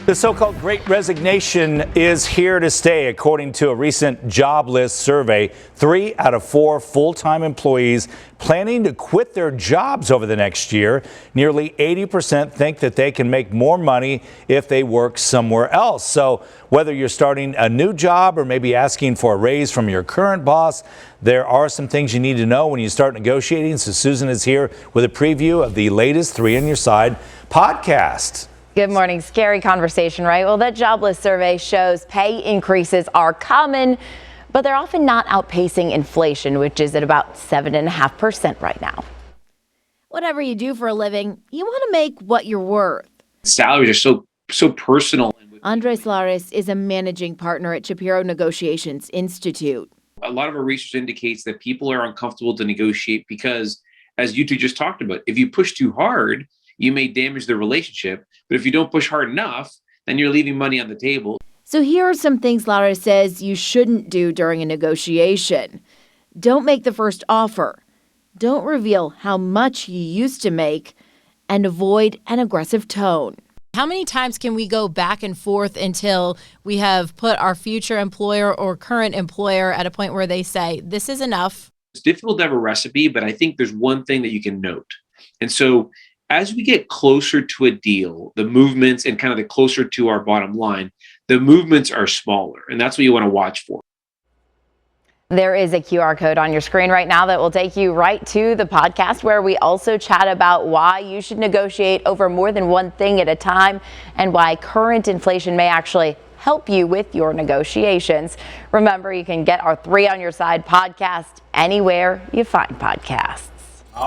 The so-called Great Resignation is here to stay. According to a recent job list survey, 3 out of 4 full-time employees planning to quit their jobs over the next year. Nearly 80% think that they can make more money if they work somewhere else. So whether you're starting a new job or maybe asking for a raise from your current boss, there are some things you need to know when you start negotiating. So Susan is here with a preview of the latest 3 on Your Side podcast. Good morning. Scary conversation, right? Well, that jobless survey shows pay increases are common, but they're often not outpacing inflation, which is at about 7.5% right now. Whatever you do for a living, you want to make what you're worth. Salaries are so personal. Andres Lares is a managing partner at Shapiro Negotiations Institute. A lot of our research indicates that people are uncomfortable to negotiate because, as you two just talked about, if you push too hard, you may damage the relationship. But if you don't push hard enough, then you're leaving money on the table. So here are some things Lares says you shouldn't do during a negotiation. Don't make the first offer. Don't reveal how much you used to make, and avoid an aggressive tone. How many times can we go back and forth until we have put our future employer or current employer at a point where they say, this is enough? It's difficult to have a recipe, but I think there's one thing that you can note. And so as we get closer to a deal, the movements and kind of the closer to our bottom line, the movements are smaller. And that's what you want to watch for. There is a QR code on your screen right now that will take you right to the podcast, where we also chat about why you should negotiate over more than one thing at a time and why current inflation may actually help you with your negotiations. Remember, you can get our 3 on Your Side podcast anywhere you find podcasts.